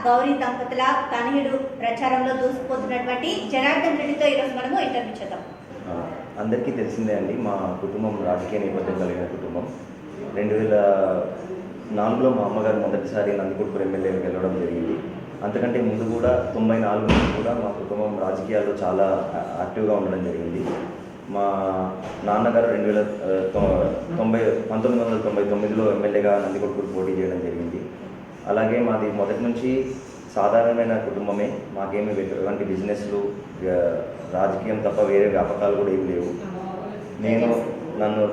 గౌరీ దంపతుల తనయుడు ప్రచారంలో దూసుకుపోతున్నటువంటి జనార్దన్ రెడ్డితో ఈరోజు మనము ఇంటర్వ్యూ చేద్దాం. అందరికీ తెలిసిందే అండి, మా కుటుంబం రాజకీయ నేపథ్యం కలిగిన కుటుంబం. 2004లో మా అమ్మగారు మొదటిసారి నందికొట్కూరు ఎమ్మెల్యేకి వెళ్ళడం జరిగింది. అంతకంటే ముందు కూడా 94 నుంచి కూడా మా కుటుంబం రాజకీయాల్లో చాలా యాక్టివ్గా ఉండడం జరిగింది. మా నాన్నగారు 1999లో ఎమ్మెల్యేగా నందికొట్కూరు పోటీ చేయడం జరిగింది. అలాగే మాది మొదటి నుంచి సాధారణమైన కుటుంబమే. మాకేమి ఎటువంటి బిజినెస్లు, రాజకీయం తప్ప వేరే వ్యాపకాలు కూడా ఏమి లేవు. నన్ను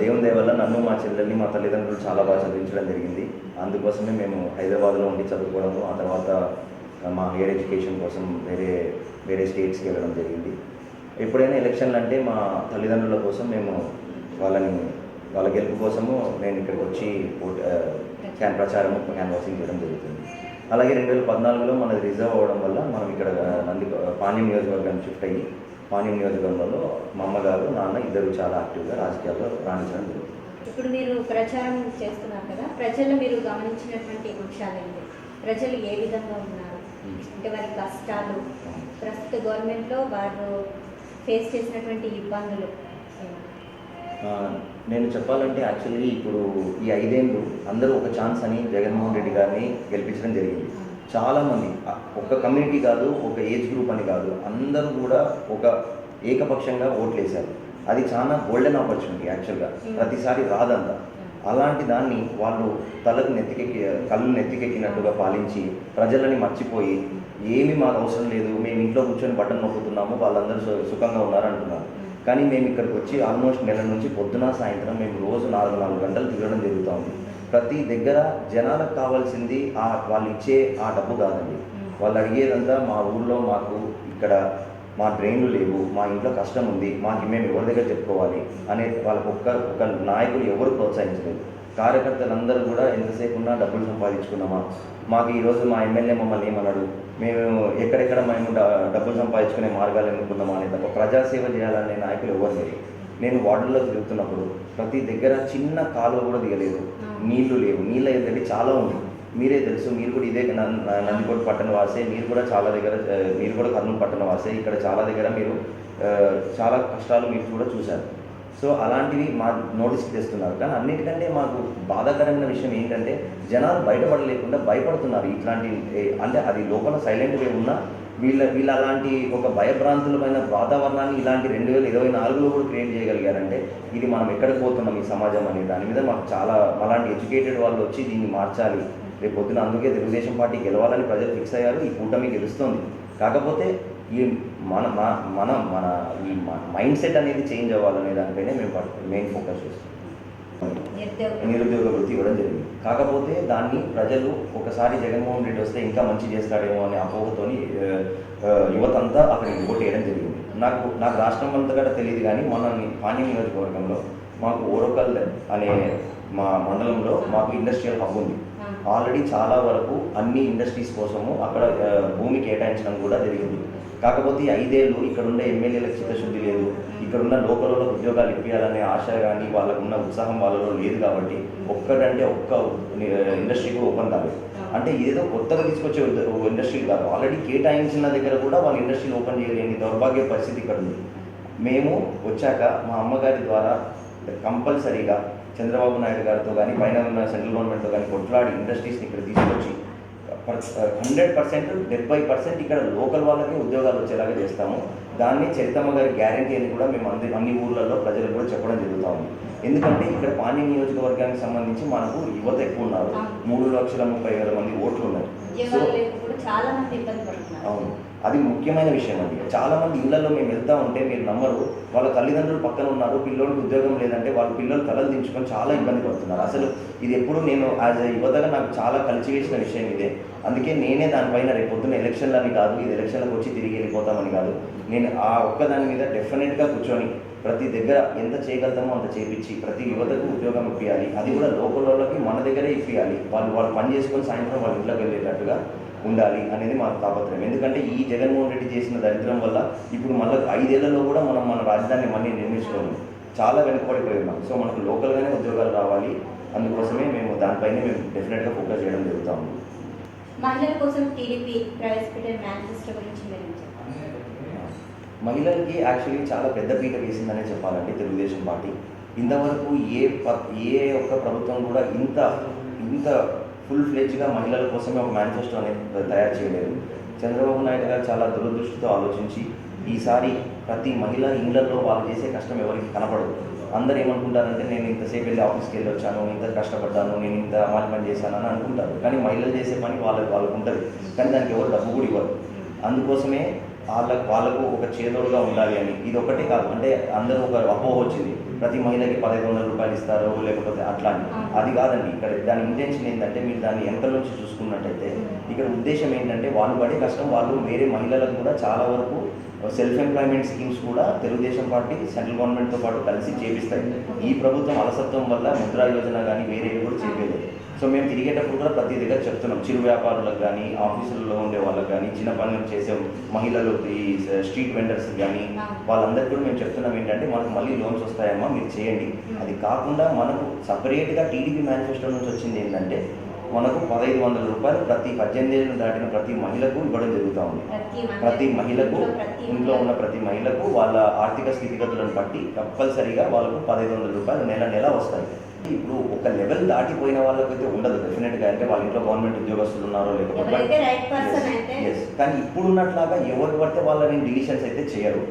దేవుని దయ వల్ల నన్ను, మా చెల్లెల్ని, మా తల్లిదండ్రులు చాలా బాగా చదివించడం జరిగింది. అందుకోసమే మేము హైదరాబాద్లో ఉండి చదువుకోవడము, ఆ తర్వాత మా హైయర్ ఎడ్యుకేషన్ కోసం వేరే స్టేట్స్కి వెళ్ళడం జరిగింది. ఎప్పుడైనా ఎలక్షన్లు అంటే మా తల్లిదండ్రుల కోసం మేము వాళ్ళ గెలుపు కోసము నేను ఇక్కడికి వచ్చి ప్రచారము క్యాన్వాసింగ్ చేయడం జరుగుతుంది. అలాగే 2014లో మనది రిజర్వ్ అవ్వడం వల్ల మనం ఇక్కడ పాణ్యం నియోజకవర్గాన్ని షిఫ్ట్ అయ్యి పాణ్యం నియోజకవర్గంలో మా అమ్మగారు, నాన్న ఇద్దరు చాలా యాక్టివ్గా రాజకీయాల్లో రాణించడం జరుగుతుంది. ఇప్పుడు మీరు ప్రచారం చేస్తున్నారు కదా, ప్రజల్లో మీరు గమనించినటువంటి అంశాలు ఏంటి? ప్రజలు ఏ విధంగా ఉన్నారు అంటే వారి కష్టాలు, ప్రస్తుత గవర్నమెంట్లో వారు ఫేస్ చేసినటువంటి ఇబ్బందులు? నేను చెప్పాలంటే యాక్చువల్లీ ఇప్పుడు ఈ 5 ఏళ్ళు అందరూ ఒక ఛాన్స్ అని జగన్మోహన్ రెడ్డి గారిని గెలిపించడం జరిగింది. చాలామంది, ఒక కమ్యూనిటీ కాదు, ఒక ఏజ్ గ్రూప్ అని కాదు, అందరూ కూడా ఒక ఏకపక్షంగా ఓట్లు వేశారు. అది చాలా గోల్డెన్ ఆపర్చునిటీ యాక్చువల్గా, ప్రతిసారి రాదంతా. అలాంటి దాన్ని వాళ్ళు కళ్ళు నెత్తికెక్కినట్టుగా పాలించి ప్రజలని మర్చిపోయి ఏమీ మాకు అవసరం లేదు, మేము ఇంట్లో కూర్చొని బటన్ నొక్కుతున్నాము, వాళ్ళందరూ సుఖంగా ఉన్నారు అంటున్నారు. కానీ మేము ఇక్కడికి వచ్చి ఆల్మోస్ట్ నెల నుంచి పొద్దున సాయంత్రం మేము రోజు 4 గంటలు తిరగడం జరుగుతుంది. ప్రతి దగ్గర జనాలకు కావాల్సింది వాళ్ళు ఇచ్చే ఆ డబ్బు కాదండి. వాళ్ళు అడిగేదంతా మా ఊళ్ళో మాకు ఇక్కడ మా డ్రైన్లు లేవు, మా ఇంట్లో కష్టం ఉంది, మేము ఎవరి దగ్గర చెప్పుకోవాలి అనే వాళ్ళకు ఒక నాయకులు ఎవరు ప్రోత్సహించలేదు. కార్యకర్తలందరూ కూడా ఎంతసేపు ఉన్నా డబ్బులు సంపాదించుకున్నామా, మాకు ఈరోజు మా ఎమ్మెల్యే మమ్మల్ని ఏమన్నాడు, మేము ఎక్కడెక్కడ మేము డబ్బులు సంపాదించుకునే మార్గాలు ఎన్నుకున్నామా అనే తప్ప ప్రజాసేవ చేయాలనే నాయకులు ఎవరు లేరు. నేను వార్డుల్లో తిరుగుతున్నప్పుడు ప్రతి దగ్గర చిన్న కాలువ కూడా దిగలేదు, నీళ్లు లేవు. నీళ్ళ ఎద్దడి చాలా ఉంది, మీరే తెలుసు, మీరు కూడా ఇదే నందికోట పట్టణ వాసే, మీరు కూడా చాలా దగ్గర, మీరు కూడా కర్నూలు పట్టణ వాసే. ఇక్కడ చాలా దగ్గర మీరు చాలా కష్టాలు మీరు కూడా చూశారు. సో అలాంటివి మా నోటీస్కి తెస్తున్నారు. కానీ అన్నిటికంటే మాకు బాధాకరమైన విషయం ఏంటంటే జనాలు బయటపడలేకుండా భయపడుతున్నారు. ఇట్లాంటి అంటే అది లోపల సైలెంట్గా ఉన్న వీళ్ళ అలాంటి ఒక భయభ్రాంతులమైన వాతావరణాన్ని ఇలాంటి 2024లో కూడా క్రియేట్ చేయగలిగారంటే ఇది మనం ఎక్కడికి పోతున్నాం ఈ సమాజం అనే దాని మీద మాకు చాలా అలాంటి ఎడ్యుకేటెడ్ వాళ్ళు వచ్చి దీన్ని మార్చాలి రేపు పొద్దున. అందుకే తెలుగుదేశం పార్టీ గెలవాలని ప్రజలు ఫిక్స్ అయ్యారు. ఈ కూటమి గెలుస్తుంది. కాకపోతే ఈ మన ఈ మైండ్ సెట్ అనేది చేంజ్ అవ్వాలనే దానిపైనే మేము మెయిన్ ఫోకస్ చేస్తాం. నిరుద్యోగ వృత్తి ఇవ్వడం జరిగింది. కాకపోతే దాన్ని ప్రజలు ఒకసారి జగన్మోహన్ రెడ్డి వస్తే ఇంకా మంచి చేస్తాడేమో అనే అపోహతోని యువత అంతా అక్కడికి ఓటు వేయడం జరిగింది. నాకు రాష్ట్రం అంతా కూడా తెలియదు, కానీ మన పాణ్యం నియోజకవర్గంలో మాకు ఓరకల్ అనే మా మండలంలో మాకు ఇండస్ట్రియల్ హబ్ ఉంది. ఆల్రెడీ చాలా వరకు అన్ని ఇండస్ట్రీస్ కోసము అక్కడ భూమి కేటాయించడం కూడా జరిగింది. కాకపోతే 5 ఏళ్ళు ఇక్కడున్న ఎమ్మెల్యేలకు చిత్తశుద్ధి లేదు, ఇక్కడున్న లోకల్లో ఉద్యోగాలు ఇప్పించాలనే ఆశ కానీ వాళ్ళకున్న ఉత్సాహం వాళ్ళలో లేదు. కాబట్టి ఒక్క ఇండస్ట్రీకి ఓపెన్ కాలేదు. అంటే ఏదో కొత్తగా తీసుకొచ్చే ఇండస్ట్రీలు కాదు, ఆల్రెడీ కేటాయించిన దగ్గర కూడా వాళ్ళు ఇండస్ట్రీలు ఓపెన్ చేయలేని దౌర్భాగ్య పరిస్థితి ఇక్కడ ఉంది. మేము వచ్చాక మా అమ్మగారి ద్వారా కంపల్సరీగా చంద్రబాబు నాయుడు గారితో కానీ పైన ఉన్న సెంట్రల్ గవర్నమెంట్తో కానీ కొట్లాడి ఇండస్ట్రీస్ని ఇక్కడ తీసుకొచ్చి 100%, 70% ఇక్కడ లోకల్ వాళ్ళకి ఉద్యోగాలు వచ్చేలాగా చేస్తాము. దాన్ని చరితమ్మ గారి గ్యారంటీ అని కూడా మేము అన్ని ఊర్లలో ప్రజలకు కూడా చెప్పడం జరుగుతూ ఉంది. ఎందుకంటే ఇక్కడ పాణ్యం నియోజకవర్గానికి సంబంధించి మనకు యువత ఎక్కువ ఉన్నారు, 3,30,000 మంది ఓట్లు ఉన్నాయి. అవును, అది ముఖ్యమైన విషయం అండి. చాలామంది ఇళ్లలో మేము వెళ్తూ ఉంటే మీరు నమ్మరు, వాళ్ళ తల్లిదండ్రులు పక్కన ఉన్నారు, పిల్లలకి ఉద్యోగం లేదంటే వాళ్ళ పిల్లలు తలలు దించుకొని చాలా ఇబ్బంది పడుతున్నారు. అసలు ఇది ఎప్పుడు నేను యాజ్ ఎ యువతగా నాకు చాలా కలిసివేసిన విషయం ఇదే. అందుకే నేనే దానిపైన రేపు పొద్దున్న ఎలక్షన్లని కాదు, ఇది ఎలక్షన్లకు వచ్చి తిరిగి వెళ్ళిపోతామని కాదు, నేను ఆ ఒక్కదాని మీద డెఫినెట్గా కూర్చొని ప్రతి దగ్గర ఎంత చేయగలుగుతామో అంత చేపించి ప్రతి యువతకు ఉద్యోగం ఇప్పించాలి. అది కూడా లోకల్ వాళ్ళకి మన దగ్గరే ఇప్పించాలి. వాళ్ళు పని చేసుకొని సాయంత్రం వాళ్ళ ఇంట్లోకి వెళ్ళేటట్టుగా ఉండాలి అనేది మా తాపత్రయం. ఎందుకంటే ఈ జగన్మోహన్ రెడ్డి చేసిన దరిద్రం వల్ల ఇప్పుడు మళ్ళీ 5 ఏళ్లలో కూడా మనం మన రాజధాని మళ్ళీ నిర్మించుకోవాలి, చాలా వెనుకబడిపోయి ఉన్నాం. సో మనకు లోకల్గానే ఉద్యోగాలు రావాలి, అందుకోసమే మేము దానిపైనే మేము డెఫినెట్గా ఫోకస్ చేయడం జరుగుతాము. మహిళల కోసం టీడీపీ ప్రవేశపెట్టిన మేనిఫెస్టో గురించి మీరు ఏం చెప్తారు? మహిళలకి యాక్చువల్లీ చాలా పెద్ద పీట వేసిందనే చెప్పాలండి తెలుగుదేశం పార్టీ. ఇంతవరకు ఏ ఒక్క ప్రభుత్వం కూడా ఇంత ఫుల్ ఫ్లెడ్జ్గా మహిళల కోసమే ఒక మేనిఫెస్టో అనేది తయారు చేయలేదు. చంద్రబాబు నాయుడు గారు చాలా దురదృష్టితో ఆలోచించి ఈసారి ప్రతి మహిళ ఇళ్లలో వాళ్ళు చేసే కష్టం ఎవరికి కనపడదు. అందరూ ఏమనుకుంటారంటే నేను ఇంతసేపు వెళ్ళి ఆఫీస్కి వెళ్ళి వచ్చాను, ఇంత కష్టపడ్డాను, నేను ఇంత అమలు పని చేశాను అని అనుకుంటారు. కానీ మహిళలు చేసే పని వాళ్ళకు ఉంటుంది, కానీ దానికి ఎవరు డబ్బు కూడా ఇవ్వరు. అందుకోసమే వాళ్ళకు ఒక చేదోడుగా ఉండాలి అని. ఇది ఒకటే కాదు, అంటే అందరూ ఒక అపోహ వచ్చింది, ప్రతి మహిళకి 1500 రూపాయలు ఇస్తారు లేకపోతే అట్లా అని. అది కాదండి. ఇక్కడ దాని ఇంటెన్షన్ ఏంటంటే మీరు దాన్ని వెనక నుంచి చూసుకున్నట్టయితే ఇక్కడ ఉద్దేశం ఏంటంటే వాళ్ళు పడే కష్టం వాళ్ళు వేరే మహిళలకు కూడా చాలా వరకు సెల్ఫ్ ఎంప్లాయ్మెంట్ స్కీమ్స్ కూడా తెలుగుదేశం పార్టీ సెంట్రల్ గవర్నమెంట్తో పాటు కలిసి చేపిస్తాయి. ఈ ప్రభుత్వం అలసత్వం వల్ల ముద్రా యోజన కానీ వేరేవి కూడా చేయలేదు. సో మేము తిరిగేటప్పుడు కూడా ప్రతి దగ్గర చెప్తున్నాం, చిరు వ్యాపారులకు కానీ ఆఫీసులలో ఉండే వాళ్ళకి కానీ చిన్న పనులు చేసే మహిళలు ఈ స్ట్రీట్ వెండర్స్ కానీ వాళ్ళందరికీ కూడా మేము చెప్తున్నాం ఏంటంటే మనకు మళ్ళీ లోన్స్ వస్తాయమ్మా మీరు చేయండి. అది కాకుండా మనకు సపరేట్గా టీడీపీ మేనిఫెస్టో నుంచి వచ్చింది ఏంటంటే మనకు 1500 రూపాయలు ప్రతి 18 ఏళ్ళు దాటిన ప్రతి మహిళకు ఇవ్వడం జరుగుతూ ఉంది. ప్రతి మహిళకు ఇంట్లో ఉన్న ప్రతి మహిళకు వాళ్ళ ఆర్థిక స్థితిగతులను బట్టి కంపల్సరీగా వాళ్ళకు 1500 రూపాయలు నెల వస్తాయి. ఇప్పుడు ఒక లెవెల్ దాటిపోయిన వాళ్ళకైతే ఉండదు డెఫినెట్గా, అంటే వాళ్ళ ఇంట్లో గవర్నమెంట్ ఉద్యోగస్తులు ఉన్నారో లేకపోతే. కానీ కానీ ఇప్పుడు ఉన్నట్లాగా ఎవరు పడితే వాళ్ళని డివిజన్స్ అయితే చేయరు.